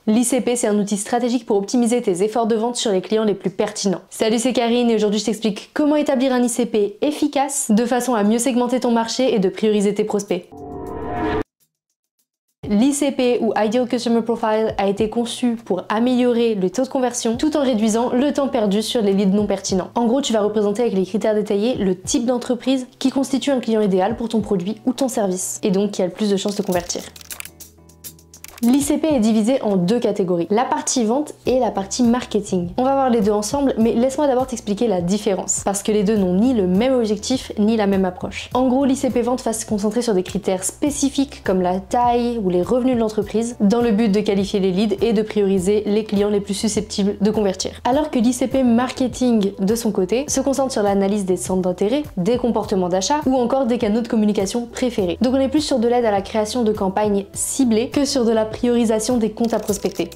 L'ICP, c'est un outil stratégique pour optimiser tes efforts de vente sur les clients les plus pertinents. Salut, c'est Karine et aujourd'hui je t'explique comment établir un ICP efficace de façon à mieux segmenter ton marché et de prioriser tes prospects. L'ICP ou Ideal Customer Profile a été conçu pour améliorer le taux de conversion tout en réduisant le temps perdu sur les leads non pertinents. En gros, tu vas représenter avec les critères détaillés le type d'entreprise qui constitue un client idéal pour ton produit ou ton service et donc qui a le plus de chances de convertir. L'ICP est divisé en deux catégories, la partie vente et la partie marketing. On va voir les deux ensemble, mais laisse-moi d'abord t'expliquer la différence, parce que les deux n'ont ni le même objectif, ni la même approche. En gros, l'ICP vente va se concentrer sur des critères spécifiques comme la taille ou les revenus de l'entreprise, dans le but de qualifier les leads et de prioriser les clients les plus susceptibles de convertir. Alors que l'ICP marketing, de son côté, se concentre sur l'analyse des centres d'intérêt, des comportements d'achat ou encore des canaux de communication préférés. Donc on est plus sur de l'aide à la création de campagnes ciblées que sur de la priorisation des comptes à prospecter.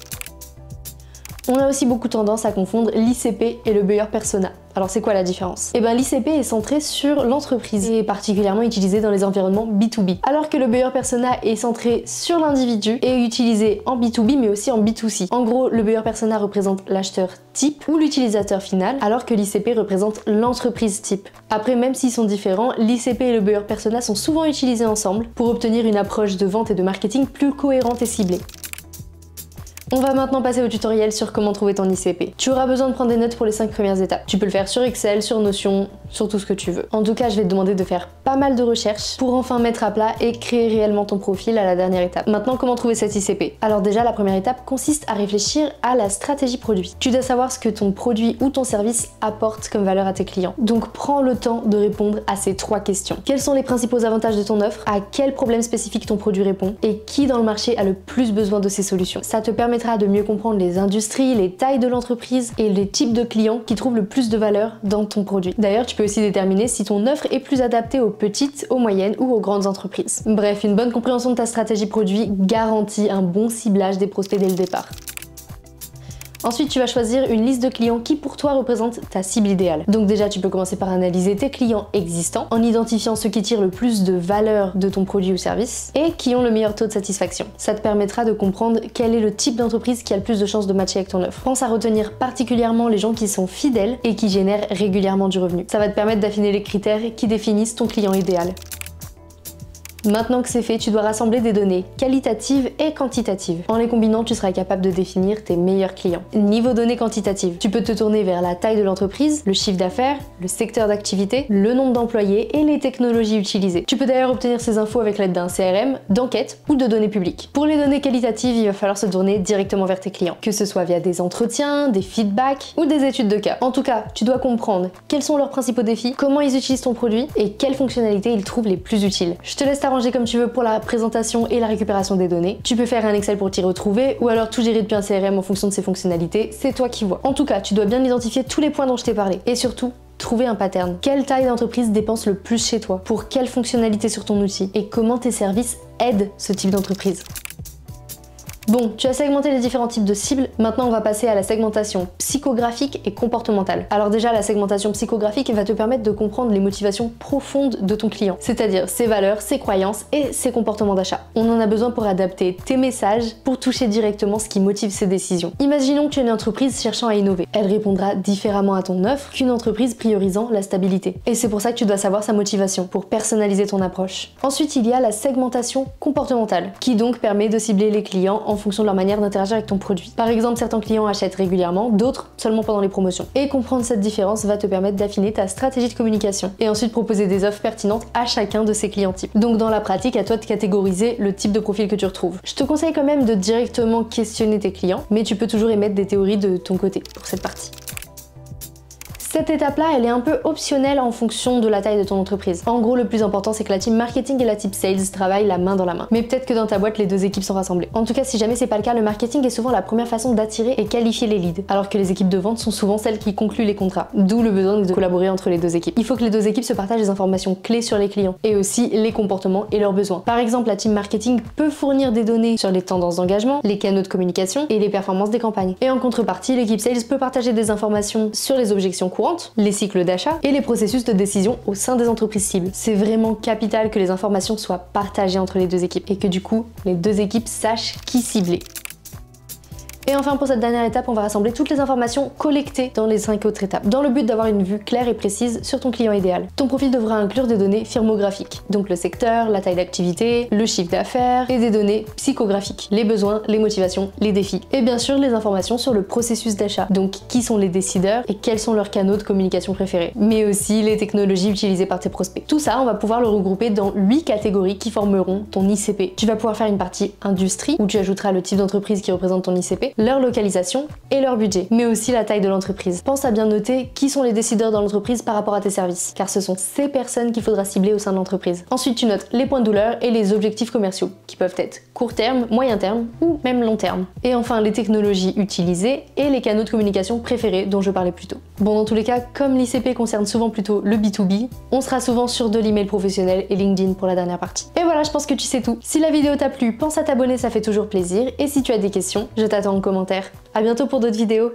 On a aussi beaucoup tendance à confondre l'ICP et le buyer persona. Alors c'est quoi la différence? Eh bien l'ICP est centré sur l'entreprise et est particulièrement utilisé dans les environnements B2B. Alors que le buyer persona est centré sur l'individu et est utilisé en B2B mais aussi en B2C. En gros, le buyer persona représente l'acheteur type ou l'utilisateur final, alors que l'ICP représente l'entreprise type. Après, même s'ils sont différents, l'ICP et le buyer persona sont souvent utilisés ensemble pour obtenir une approche de vente et de marketing plus cohérente et ciblée. On va maintenant passer au tutoriel sur comment trouver ton ICP. Tu auras besoin de prendre des notes pour les 5 premières étapes. Tu peux le faire sur Excel, sur Notion, sur tout ce que tu veux. En tout cas, je vais te demander de faire pas mal de recherches pour enfin mettre à plat et créer réellement ton profil à la dernière étape. Maintenant, comment trouver cet ICP? Alors déjà, la première étape consiste à réfléchir à la stratégie produit. Tu dois savoir ce que ton produit ou ton service apporte comme valeur à tes clients. Donc prends le temps de répondre à ces 3 questions. Quels sont les principaux avantages de ton offre? À quel problème spécifique ton produit répond? Et qui dans le marché a le plus besoin de ces solutions? Ça te permettra de mieux comprendre les industries, les tailles de l'entreprise et les types de clients qui trouvent le plus de valeur dans ton produit. D'ailleurs, tu peux aussi déterminer si ton offre est plus adaptée aux petites, aux moyennes ou aux grandes entreprises. Bref, une bonne compréhension de ta stratégie produit garantit un bon ciblage des prospects dès le départ. Ensuite, tu vas choisir une liste de clients qui pour toi représente ta cible idéale. Donc déjà, tu peux commencer par analyser tes clients existants en identifiant ceux qui tirent le plus de valeur de ton produit ou service et qui ont le meilleur taux de satisfaction. Ça te permettra de comprendre quel est le type d'entreprise qui a le plus de chances de matcher avec ton offre. Pense à retenir particulièrement les gens qui sont fidèles et qui génèrent régulièrement du revenu. Ça va te permettre d'affiner les critères qui définissent ton client idéal. Maintenant que c'est fait, tu dois rassembler des données qualitatives et quantitatives. En les combinant, tu seras capable de définir tes meilleurs clients. Niveau données quantitatives, tu peux te tourner vers la taille de l'entreprise, le chiffre d'affaires, le secteur d'activité, le nombre d'employés et les technologies utilisées. Tu peux d'ailleurs obtenir ces infos avec l'aide d'un CRM, d'enquêtes ou de données publiques. Pour les données qualitatives, il va falloir se tourner directement vers tes clients, que ce soit via des entretiens, des feedbacks ou des études de cas. En tout cas, tu dois comprendre quels sont leurs principaux défis, comment ils utilisent ton produit et quelles fonctionnalités ils trouvent les plus utiles. Je te laisse t'arranger comme tu veux pour la présentation et la récupération des données. Tu peux faire un Excel pour t'y retrouver ou alors tout gérer depuis un CRM en fonction de ses fonctionnalités, c'est toi qui vois. En tout cas, tu dois bien identifier tous les points dont je t'ai parlé et surtout, trouver un pattern. Quelle taille d'entreprise dépense le plus chez toi? Pour quelles fonctionnalités sur ton outil? Et comment tes services aident ce type d'entreprise? Bon, tu as segmenté les différents types de cibles, maintenant on va passer à la segmentation psychographique et comportementale. Alors déjà, la segmentation psychographique va te permettre de comprendre les motivations profondes de ton client, c'est-à-dire ses valeurs, ses croyances et ses comportements d'achat. On en a besoin pour adapter tes messages pour toucher directement ce qui motive ses décisions. Imaginons que tu es une entreprise cherchant à innover. Elle répondra différemment à ton offre qu'une entreprise priorisant la stabilité. Et c'est pour ça que tu dois savoir sa motivation, pour personnaliser ton approche. Ensuite, il y a la segmentation comportementale, qui donc permet de cibler les clients en fonction de leur manière d'interagir avec ton produit. Par exemple, certains clients achètent régulièrement, d'autres seulement pendant les promotions. Et comprendre cette différence va te permettre d'affiner ta stratégie de communication et ensuite proposer des offres pertinentes à chacun de ces clients types. Donc dans la pratique, à toi de catégoriser le type de profil que tu retrouves. Je te conseille quand même de directement questionner tes clients, mais tu peux toujours émettre des théories de ton côté pour cette partie. Cette étape-là, elle est un peu optionnelle en fonction de la taille de ton entreprise. En gros, le plus important, c'est que la team marketing et la team sales travaillent la main dans la main. Mais peut-être que dans ta boîte, les deux équipes sont rassemblées. En tout cas, si jamais c'est pas le cas, le marketing est souvent la première façon d'attirer et qualifier les leads, alors que les équipes de vente sont souvent celles qui concluent les contrats. D'où le besoin de collaborer entre les deux équipes. Il faut que les deux équipes se partagent des informations clés sur les clients et aussi les comportements et leurs besoins. Par exemple, la team marketing peut fournir des données sur les tendances d'engagement, les canaux de communication et les performances des campagnes. Et en contrepartie, l'équipe sales peut partager des informations sur les objections courantes, les cycles d'achat et les processus de décision au sein des entreprises cibles. C'est vraiment capital que les informations soient partagées entre les deux équipes et que du coup, les deux équipes sachent qui cibler. Et enfin pour cette dernière étape, on va rassembler toutes les informations collectées dans les 5 autres étapes, dans le but d'avoir une vue claire et précise sur ton client idéal. Ton profil devra inclure des données firmographiques, donc le secteur, la taille d'activité, le chiffre d'affaires, et des données psychographiques, les besoins, les motivations, les défis. Et bien sûr les informations sur le processus d'achat, donc qui sont les décideurs et quels sont leurs canaux de communication préférés, mais aussi les technologies utilisées par tes prospects. Tout ça, on va pouvoir le regrouper dans 8 catégories qui formeront ton ICP. Tu vas pouvoir faire une partie industrie, où tu ajouteras le type d'entreprise qui représente ton ICP, leur localisation et leur budget, mais aussi la taille de l'entreprise. Pense à bien noter qui sont les décideurs dans l'entreprise par rapport à tes services, car ce sont ces personnes qu'il faudra cibler au sein de l'entreprise. Ensuite, tu notes les points de douleur et les objectifs commerciaux, qui peuvent être court terme, moyen terme ou même long terme. Et enfin, les technologies utilisées et les canaux de communication préférés dont je parlais plus tôt. Bon, dans tous les cas, comme l'ICP concerne souvent plutôt le B2B, on sera souvent sur de l'email professionnel et LinkedIn pour la dernière partie. Et voilà, je pense que tu sais tout. Si la vidéo t'a plu, pense à t'abonner, ça fait toujours plaisir. Et si tu as des questions, je t'attends en commentaire. À bientôt pour d'autres vidéos.